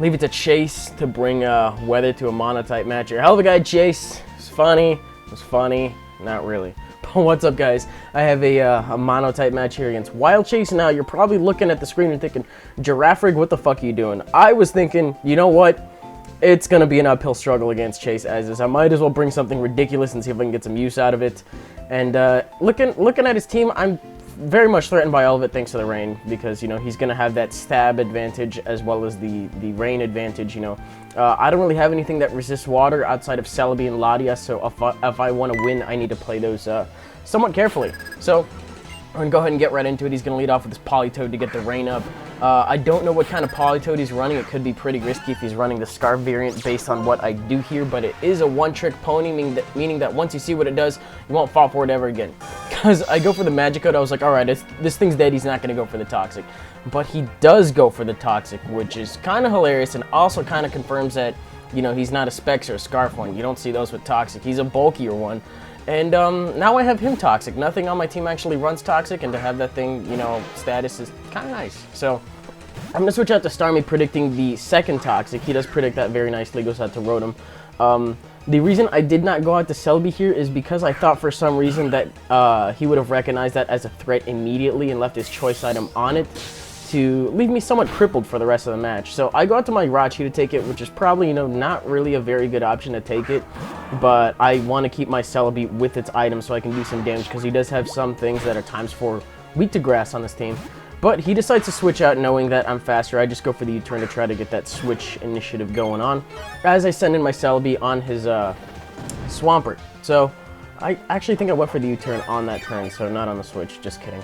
Leave it to Chase to bring weather to a mono-type match here. Hell of a guy, Chase. It's funny. It's funny. Not really. But what's up, guys? I have a mono-type match here against Wilechase. Now, you're probably looking at the screen and thinking, Girafarig, what the fuck are you doing? I was thinking, you know what? It's going to be an uphill struggle against Chase as is. I might as well bring something ridiculous and see if I can get some use out of it. And looking at his team, I'm very much threatened by all of it thanks to the rain, because, you know, he's going to have that stab advantage as well as the rain advantage, you know. I don't really have anything that resists water outside of Celebi and Ladia, so if I want to win, I need to play those somewhat carefully. So I'm going to go ahead and get right into it. He's going to lead off with this Politoed to get the rain up. I don't know what kind of Politoed he's running. It could be pretty risky if he's running the Scarf variant based on what I do here, but it is a one-trick pony, meaning that once you see what it does, you won't fall for it ever again. Because I go for the Magikarp, I was like, alright, this thing's dead, he's not going to go for the Toxic. But he does go for the Toxic, which is kind of hilarious and also kind of confirms that, you know, he's not a Specs or a Scarf one. You don't see those with Toxic. He's a bulkier one. And now I have him Toxic. Nothing on my team actually runs Toxic, and to have that thing, you know, status is kind of nice. So I'm going to switch out to Starmie, predicting the second Toxic. He does predict that very nicely, goes out to Rotom. The reason I did not go out to Celebi here is because I thought for some reason that he would have recognized that as a threat immediately and left his choice item on it to leave me somewhat crippled for the rest of the match. So I go out to my Rachi to take it, which is probably, you know, not really a very good option to take it, but I want to keep my Celebi with its item so I can do some damage, because he does have some things that are ×4 weak to grass on this team. But he decides to switch out knowing that I'm faster. I just go for the U-turn to try to get that switch initiative going on as I send in my Celebi on his Swampert. So I actually think I went for the U-turn on that turn, so not on the switch. Just kidding.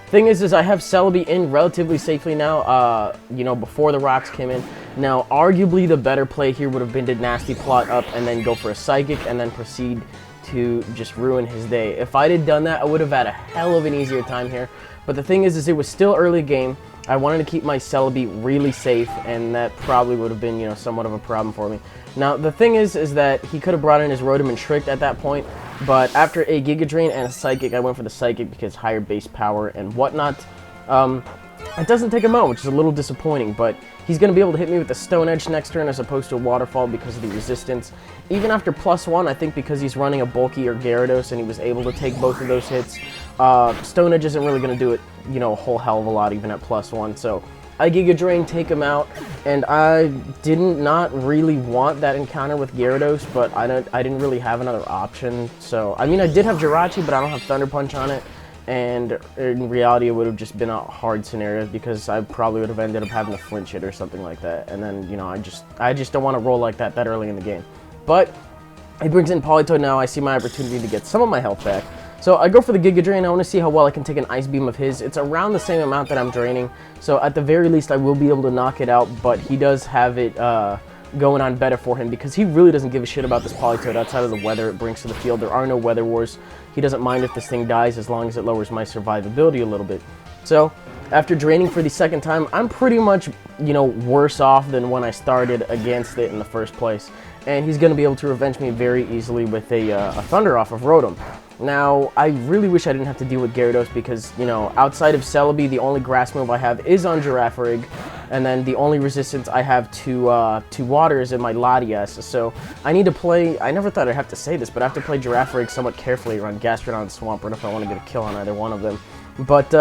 Thing is I have Celebi in relatively safely now, you know, before the rocks came in. Now, arguably the better play here would have been to Nasty Plot up and then go for a Psychic and then proceed to just ruin his day. If I had done that, I would have had a hell of an easier time here. But the thing is it was still early game. I wanted to keep my Celebi really safe, and that probably would have been, you know, somewhat of a problem for me. Now, the thing is that he could have brought in his Rotom and Tricked at that point, but after a Giga Drain and a Psychic, I went for the Psychic because higher base power and whatnot. It doesn't take him out, which is a little disappointing, but he's going to be able to hit me with the Stone Edge next turn as opposed to a Waterfall because of the resistance. Even after +1, I think because he's running a bulkier Gyarados and he was able to take both of those hits, Stone Edge isn't really going to do it, you know, a whole hell of a lot even at +1. So I Giga Drain, take him out, and I not really want that encounter with Gyarados, but I didn't really have another option. So, I mean, I did have Jirachi, but I don't have Thunder Punch on it. And in reality, it would have just been a hard scenario because I probably would have ended up having to flinch it or something like that. And then, you know, I just don't want to roll like that early in the game. But he brings in Politoed now. I see my opportunity to get some of my health back. So I go for the Giga Drain. I want to see how well I can take an Ice Beam of his. It's around the same amount that I'm draining. So at the very least, I will be able to knock it out. But he does have it going on better for him because he really doesn't give a shit about this Politoed outside of the weather it brings to the field. There are no weather wars. He doesn't mind if this thing dies as long as it lowers my survivability a little bit. So after draining for the second time, I'm pretty much, you know, worse off than when I started against it in the first place. And he's going to be able to revenge me very easily with a Thunder off of Rotom. Now, I really wish I didn't have to deal with Gyarados because, you know, outside of Celebi, the only grass move I have is on Girafarig, and then the only resistance I have to water is in my Latias. So I need to play, I never thought I'd have to say this, but I have to play Girafarig somewhat carefully around Gastrodon and Swampert if I want to get a kill on either one of them. But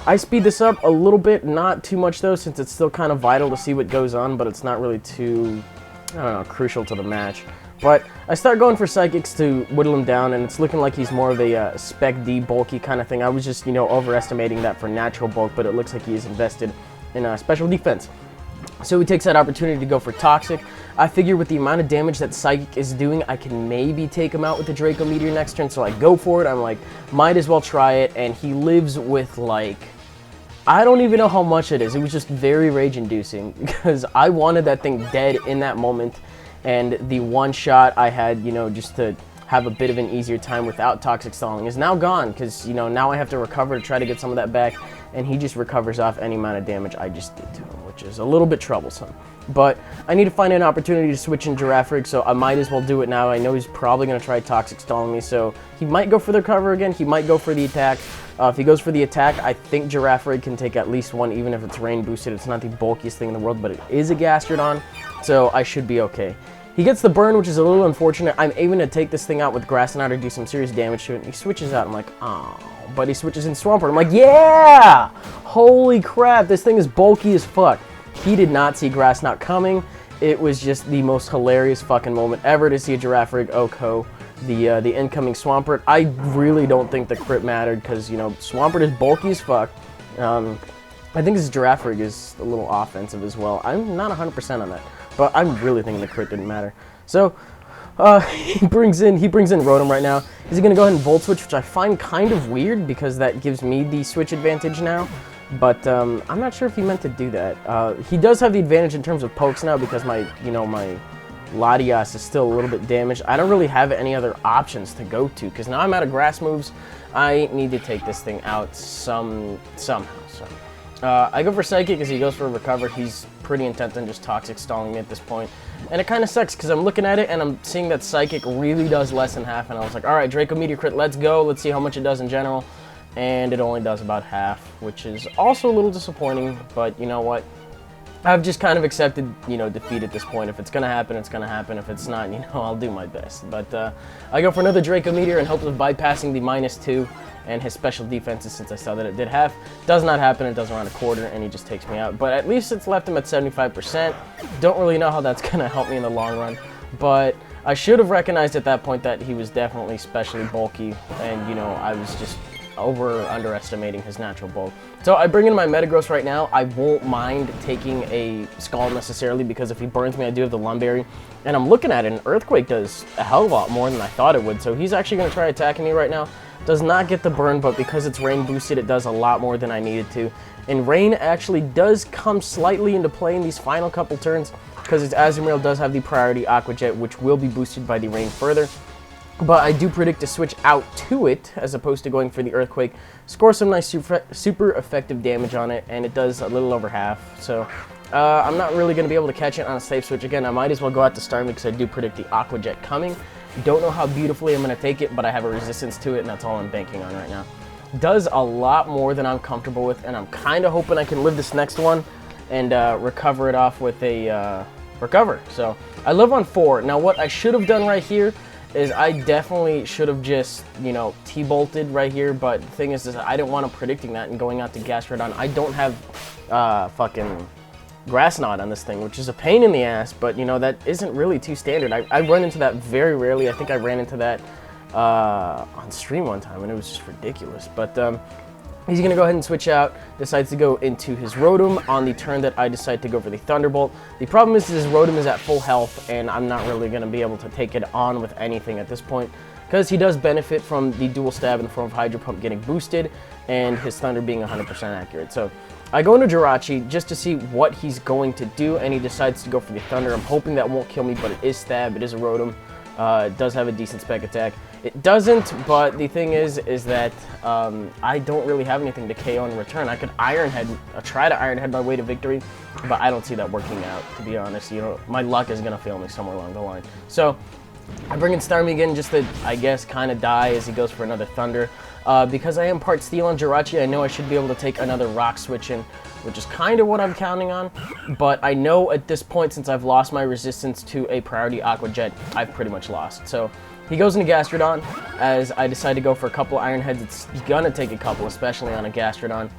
I speed this up a little bit, not too much though, since it's still kind of vital to see what goes on, but it's not really too, I don't know, crucial to the match. But I start going for Psychics to whittle him down, and it's looking like he's more of a Spec D bulky kind of thing. I was just, you know, overestimating that for natural bulk, but it looks like he is invested in special defense. So he takes that opportunity to go for Toxic. I figure with the amount of damage that Psychic is doing, I can maybe take him out with the Draco Meteor next turn, so I go for it. I'm like, might as well try it, and he lives with, like, I don't even know how much it is. It was just very rage-inducing because I wanted that thing dead in that moment. And the one shot I had, you know, just to have a bit of an easier time without Toxic Stalling is now gone because, you know, now I have to recover to try to get some of that back, and he just recovers off any amount of damage I just did to him, which is a little bit troublesome. But I need to find an opportunity to switch in Girafarig, so I might as well do it now. I know he's probably going to try Toxic Stalling me, so he might go for the cover again, he might go for the attack. If he goes for the attack, I think Girafarig can take at least one, even if it's rain boosted. It's not the bulkiest thing in the world, but it is a Gastrodon, so I should be okay. He gets the burn, which is a little unfortunate. I'm aiming to take this thing out with Grass Knot or do some serious damage to it. He switches out. I'm like, oh. But he switches in Swampert. I'm like, yeah! Holy crap, this thing is bulky as fuck. He did not see Grass Knot coming. It was just the most hilarious fucking moment ever to see a Girafarig OHKO the incoming Swampert. I really don't think the crit mattered because, you know, Swampert is bulky as fuck. I think this Girafarig is a little offensive as well. I'm not 100% on that, but I'm really thinking the crit didn't matter. So, he brings in Rotom right now. He's going to go ahead and Volt Switch, which I find kind of weird because that gives me the switch advantage now. But I'm not sure if he meant to do that. He does have the advantage in terms of pokes now because my Latias is still a little bit damaged. I don't really have any other options to go to because now I'm out of grass moves. I need to take this thing out somehow. So, I go for Psychic as he goes for a Recover. He's pretty intent on just Toxic stalling me at this point. And it kind of sucks because I'm looking at it and I'm seeing that Psychic really does less than half. And I was like, alright, Draco Meteor Crit, let's go. Let's see how much it does in general. And it only does about half, which is also a little disappointing. But you know what? I've just kind of accepted, you know, defeat at this point. If it's going to happen, it's going to happen. If it's not, you know, I'll do my best. But I go for another Draco Meteor in hopes of bypassing the -2 and his special defenses since I saw that it did half. Does not happen. It does around a quarter, and he just takes me out. But at least it's left him at 75%. Don't really know how that's going to help me in the long run. But I should have recognized at that point that he was definitely specially bulky, and, you know, I was just underestimating his natural bulk. So I bring in my Metagross right now. I won't mind taking a Scald necessarily because if he burns me, I do have the Lumberry. And I'm looking at it, and Earthquake does a hell of a lot more than I thought it would. So he's actually going to try attacking me right now. Does not get the burn, but because it's rain boosted, it does a lot more than I needed to. And rain actually does come slightly into play in these final couple turns because its Azumarill does have the priority Aqua Jet, which will be boosted by the rain further. But I do predict to switch out to it as opposed to going for the Earthquake. Score some nice super effective damage on it, and it does a little over half. So I'm not really going to be able to catch it on a safe switch again. I might as well go out to Starmie because I do predict the Aqua Jet coming. Don't know how beautifully I'm going to take it, but I have a resistance to it, and that's all I'm banking on right now. Does a lot more than I'm comfortable with, and I'm kind of hoping I can live this next one and recover it off with a Recover. So I live on 4. Now what I should have done right here is I definitely should have just, you know, T-bolted right here, but the thing is I didn't want to predicting that and going out to Gastrodon. I don't have fucking Grass Knot on this thing, which is a pain in the ass, but, you know, that isn't really too standard. I run into that very rarely. I think I ran into that on stream one time, and it was just ridiculous. But he's going to go ahead and switch out, decides to go into his Rotom on the turn that I decide to go for the Thunderbolt. The problem is his Rotom is at full health, and I'm not really going to be able to take it on with anything at this point, because he does benefit from the dual stab in the form of Hydro Pump getting boosted, and his Thunder being 100% accurate. So I go into Jirachi just to see what he's going to do, and he decides to go for the Thunder. I'm hoping that won't kill me, but it is stab, it is a Rotom. It does have a decent spec attack. It doesn't, but the thing is that I don't really have anything to KO in return. I could Iron Head, try to Iron Head my way to victory, but I don't see that working out, to be honest. You know, my luck is going to fail me somewhere along the line. So I bring in Starmie again just to, I guess, kind of die as he goes for another Thunder. Because I am part Steel on Jirachi, I know I should be able to take another Rock Switch in, which is kind of what I'm counting on. But I know at this point, since I've lost my resistance to a priority Aqua Jet, I've pretty much lost. So he goes into Gastrodon as I decide to go for a couple Iron Heads. It's gonna take a couple, especially on a Gastrodon.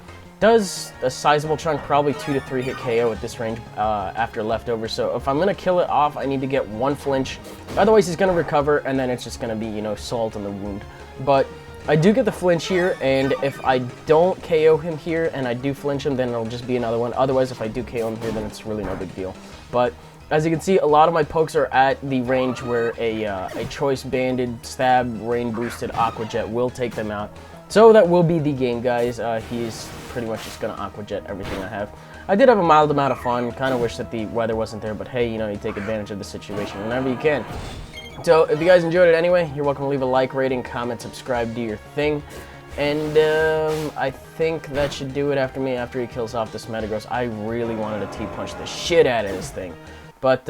Does a sizable chunk, probably 2 to 3 hit KO at this range after leftover. So if I'm gonna kill it off, I need to get 1 flinch. Otherwise, he's gonna recover, and then it's just gonna be, you know, salt in the wound. But I do get the flinch here, and if I don't KO him here and I do flinch him, then it'll just be another one. Otherwise, if I do KO him here, then it's really no big deal. But as you can see, a lot of my pokes are at the range where a choice banded, stab, rain boosted Aqua Jet will take them out. So that will be the game, guys. He's pretty much just gonna Aqua Jet everything I have. I did have a mild amount of fun. Kind of wish that the weather wasn't there, but hey, you know, you take advantage of the situation whenever you can. So if you guys enjoyed it anyway, you're welcome to leave a like, rating, comment, subscribe, do your thing. And I think that should do it after he kills off this Metagross. I really wanted to T-punch the shit out of this thing. But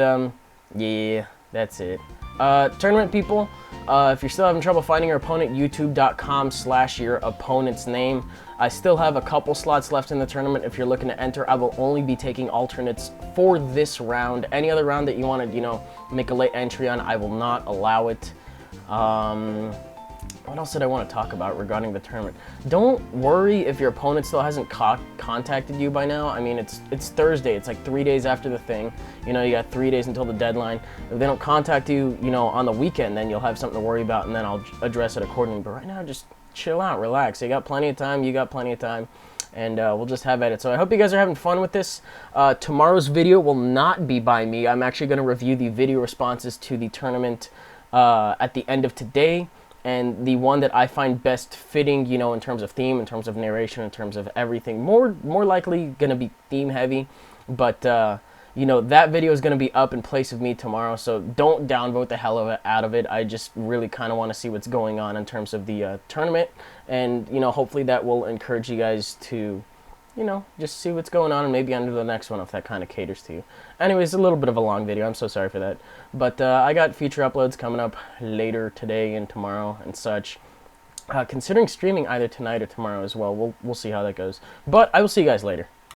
yeah, that's it. Tournament people, If you're still having trouble finding your opponent, youtube.com/your opponent's name. I still have a couple slots left in the tournament. If you're looking to enter, I will only be taking alternates for this round. Any other round that you want to, you know, make a late entry on, I will not allow it. What else did I want to talk about regarding the tournament? Don't worry if your opponent still hasn't contacted you by now. I mean, it's Thursday. It's like 3 days after the thing. You know, you got 3 days until the deadline. If they don't contact you, you know, on the weekend, then you'll have something to worry about, and then I'll address it accordingly. But right now, just chill out, relax. You got plenty of time. You got plenty of time. And we'll just have at it. So I hope you guys are having fun with this. Tomorrow's video will not be by me. I'm actually going to review the video responses to the tournament at the end of today. And the one that I find best fitting, you know, in terms of theme, in terms of narration, in terms of everything, more likely going to be theme heavy. But, you know, that video is going to be up in place of me tomorrow. So don't downvote the hell of it, out of it. I just really kind of want to see what's going on in terms of the tournament. And, you know, hopefully that will encourage you guys to, you know, just see what's going on and maybe under the next one if that kind of caters to you. Anyways, a little bit of a long video. I'm so sorry for that. But I got future uploads coming up later today and tomorrow and such. Considering streaming either tonight or tomorrow as well. We'll see how that goes. But I will see you guys later.